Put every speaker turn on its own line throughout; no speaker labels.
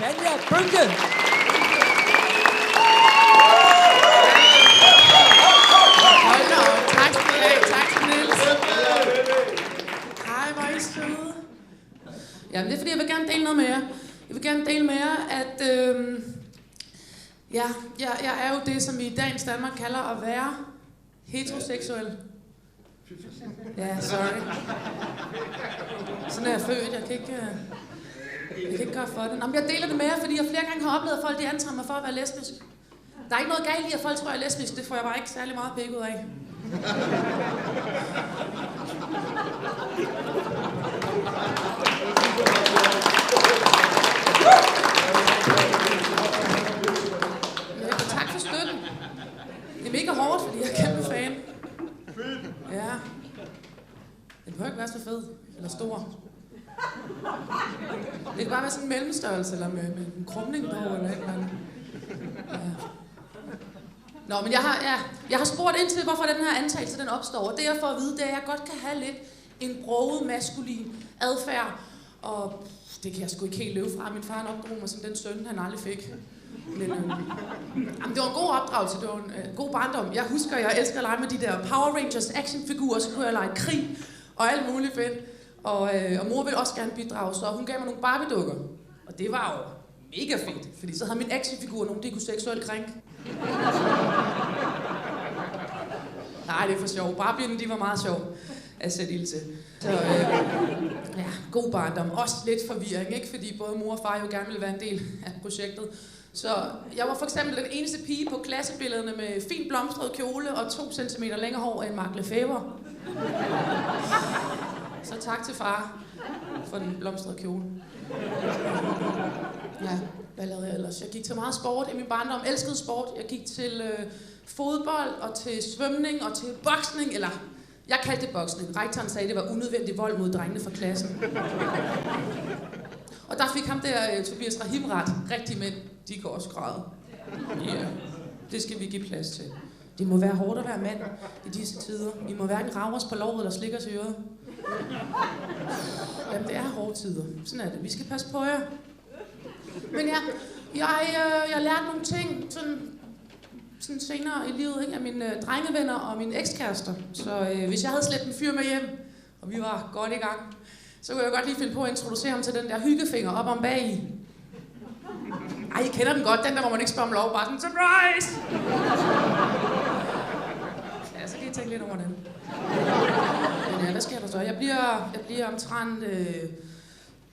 Tanja Bønke.
Tak skal du have. Tak, Niels. Hej, hvor er I søde. Jamen, det er fordi, jeg vil gerne dele noget med jer. Jeg vil gerne dele med jer, at jeg er jo det, som vi i dagens Danmark kalder at være heteroseksuel. Ja, sorry. Sådan er jeg født. Jeg kan ikke gøre for det. Nå, men jeg deler det med jer, fordi jeg flere gange har oplevet, at folk de antager mig for at være lesbisk. Der er ikke noget galt i, at folk tror, jeg er lesbisk. Det får jeg bare ikke særlig meget pæk ud af. Ja, tak for støtten. Det er mega hårdt, fordi jeg er kæmpe fan. Ja. Den behøver ikke være så fed eller stor. Det kan bare være sådan en mellemstørrelse, eller med en krumning på, eller et eller andet. Ja. Nå, men jeg har spurgt ind til, hvorfor den her antagelse den opstår. Og det jeg får at vide, det er, at jeg godt kan have lidt en broget maskulin adfærd. Og det kan jeg sgu ikke helt løbe fra. Min far opdrog mig som den søn, han aldrig fik. Men det var en god opdragelse, det var en god barndom. Jeg husker, jeg elsker at lege med de der Power Rangers actionfigurer, så kunne jeg lege krig og alt muligt fedt. Og mor ville også gerne bidrage, så hun gav mig nogle Barbie-dukker. Og det var jo mega fedt, fordi så havde min actionfigur nogle, de kunne seksuelt krænke. Nej, det er for sjov. Barbie'erne, de var meget sjov at sætte ild til. Så ja, god barndom. Også lidt forvirring, ikke? Fordi både mor og far jo gerne ville være en del af projektet. Så jeg var for eksempel den eneste pige på klassebillederne med fint blomstret kjole og 2 centimeter længere hår end Mark Lefebvre. Så tak til far for den blomstrede kjole. Ja, hvad lavede jeg ellers? Jeg gik til meget sport i min barndom. Elskede sport. Jeg gik til fodbold og til svømning og til boksning. Eller, jeg kaldte det boksning. Rektoren sagde, at det var unødvendig vold mod drengene fra klassen. Og der fik ham der, Tobias Rahim, ret. Rigtige mænd, de kan også græde. Ja, det skal vi give plads til. Det må være hårdt at være mand i disse tider. Vi må hverken rave os på låret eller slikke os i øret. Jamen, det er hårde tider. Sådan er det. Vi skal passe på jer. Men ja, jeg lærte nogle ting sådan senere i livet, ikke, af mine drengevenner og mine ekskærester. Så hvis jeg havde slæbt en fyr med hjem, og vi var godt i gang, så kunne jeg godt lige finde på at introducere ham til den der hyggefinger op om bag. Ej, I kender den godt, den der, hvor man ikke spørger om lov, bare sådan, surprise! Ja, så kan I tænke lidt over den. Men ja, hvad sker der så? Jeg bliver omtrent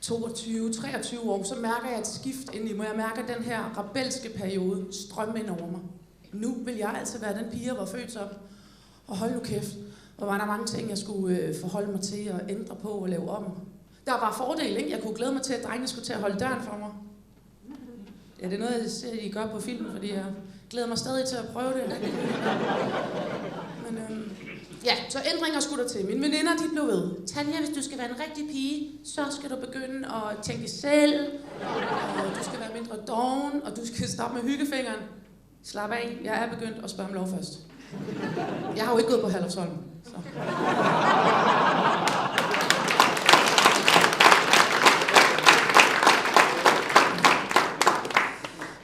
22-23 år, så mærker jeg et skift ind i mig. Jeg mærker den her rebelske periode strømme ind over mig. Nu vil jeg altså være den pige, jeg var født som. Og hold nu kæft, hvor var der mange ting, jeg skulle forholde mig til og ændre på og lave om. Der var fordel, ikke? Jeg kunne glæde mig til, at drengene skulle til at holde døren for mig. Ja, det er noget, jeg ser, I gør på filmen, fordi jeg glæder mig stadig til at prøve det. Men ja, så ændringer skulle der til. Mine veninder, de blev ved. Tanja, hvis du skal være en rigtig pige, så skal du begynde at tænke selv. Og du skal være mindre doven, og du skal stoppe med hyggefingeren. Slap af, jeg er begyndt at spørge om lov først. Jeg har jo ikke gået på Herlufsholm, så.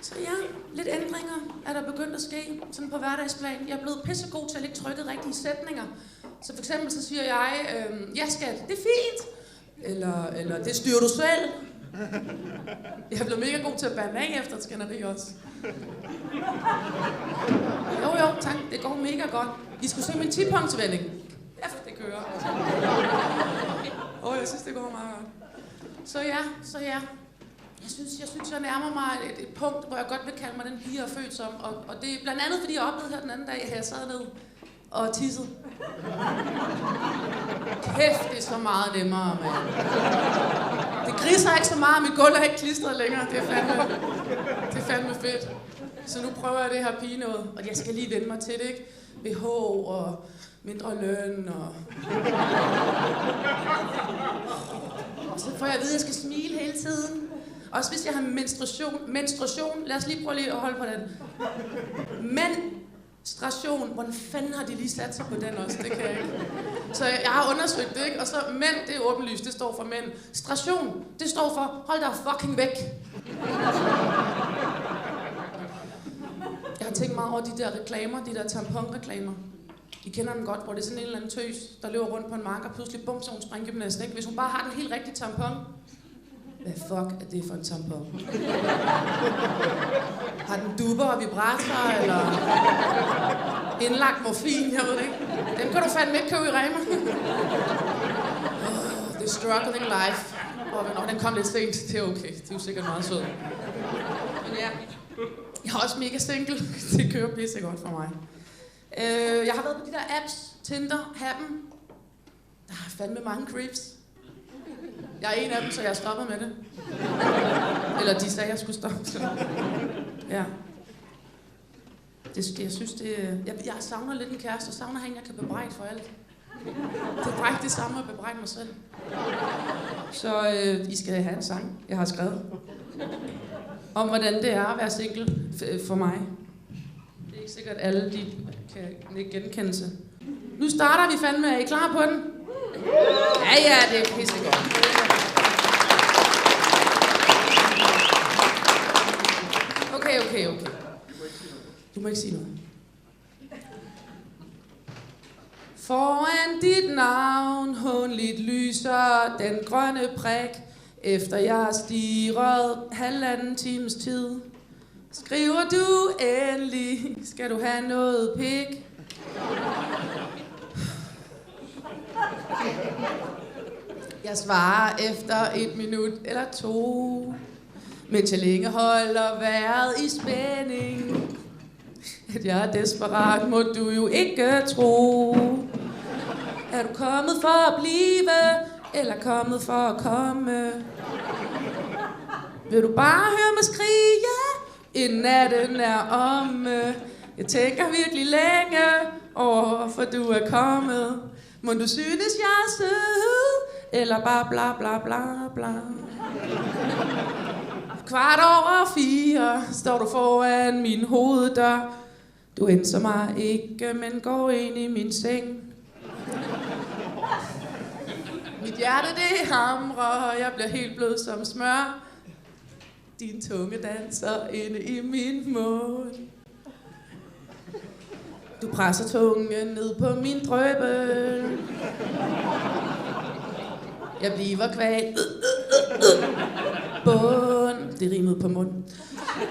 Så ja, lidt ændringer er der begyndt at ske, sådan på hverdagsplan. Jeg er blevet pissegod til at lægge trykket rigtige sætninger. Så for eksempel så siger jeg, ja skat, det er fint. Eller det styrer du selv. Jeg er blevet mega god til at bande af efter et skænderi også. Jo, tak. Det går mega godt. I skulle se min 10-punktsvending. Ja, det kører. Jeg synes, det går meget godt. Så ja. Jeg synes, jeg nærmer mig et punkt, hvor jeg godt vil kalde mig den pige, jeg er født som. Og det er blandt andet, fordi jeg oplevede her den anden dag, at jeg sad ned og tissede. Kæft, det er så meget nemmere, mand. Det griser ikke så meget, mit gulv er ikke klistret længere. Det er fandme fedt. Så nu prøver jeg det her pige noget, og jeg skal lige vende mig til det, ikke? BH og mindre løn og så får jeg at vide, at jeg skal smile hele tiden. Også hvis jeg har menstruation. Lad os lige prøve at holde på den. Menstruation. Hvordan fanden har de lige sat sig på den også? Det kan jeg ikke. Så jeg har undersøgt det, ikke? Og så mænd, det er åbenlyst, det står for mænd. Stration, det står for, hold dig fucking væk. Jeg har tænkt meget over de der reklamer, de der tamponreklamer. I kender den godt, hvor det er sådan en eller anden tøs, der løber rundt på en mark, og pludselig bum, så hun springgymnast, ikke? Hvis hun bare har den helt rigtige tampon. Hvad fuck er det for en tampon? Har den dubber og vibrator, eller indlagt morfin, jeg ved det ikke. Dem kan du fandme ikke købe i Rema. The struggling life. Og den kom lidt sent, det er okay. Det er jo sikkert meget sød. Men ja, jeg er også mega single. Det kører pisse godt for mig. Jeg har været på de der apps, Tinder, Happen. Der er fandme mange creeps. Jeg er en af dem, så jeg stopper med det. Eller de sagde, jeg skulle stoppe. Ja. Jeg synes, jeg savner lidt en kæreste. Jeg savner hende, jeg kan bebrejde for alt. Det er bare det samme at bebrejde mig selv. Så I skal have en sang, jeg har skrevet. Om hvordan det er at være single for mig. Det er ikke sikkert, at alle de kan genkende sig. Nu starter vi fandme. Er I klar på den? Ja, det er pissegodt. Okay. Du må ikke sige noget. Foran dit navn, håndligt lyser den grønne prik. Efter jeg har stirret 1,5 times tid. Skriver du endelig, skal du have noget pik? Jeg svarer efter 1 minut eller 2. Mens jeg længe holder vejret i spænding. At jeg er desperat, må du jo ikke tro. Er du kommet for at blive, eller kommet for at komme? Vil du bare høre mig skrige, inden natten er omme? Jeg tænker virkelig længe over, for du er kommet. Må du synes, jeg er sød, eller bare bla bla bla bla. 4:15 står du foran min hoveddør. Du henser mig ikke, men går ind i min seng. Mit hjerte det hamrer, og jeg bliver helt blød som smør. Din tunge danser inde i min mund. Du presser tungen ned på min drøbel. Jeg bliver kvalt. Bund. Det rimede på mund.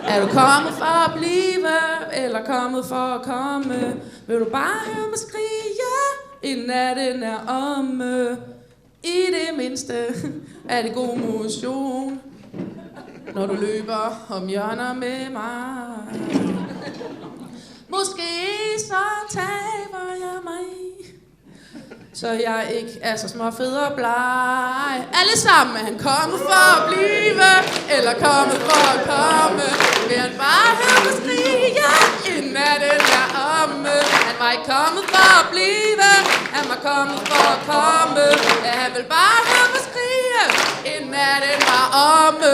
Er du kommet for at blive, eller kommet for at komme? Vil du bare høre mig skrige, inden natten er omme? I det mindste er det god motion, når du løber om hjørner med mig. Måske så taber jeg mig, så jeg ikke er så småfed og bleg. Alle sammen er han kommet for at blive, eller kommet for at komme. Vil han bare høre mig skrige, inden natten er omme? Han var ikke kommet for at blive, han var kommet for at komme. Ja, han vil bare høre mig skrige, inden natten var omme.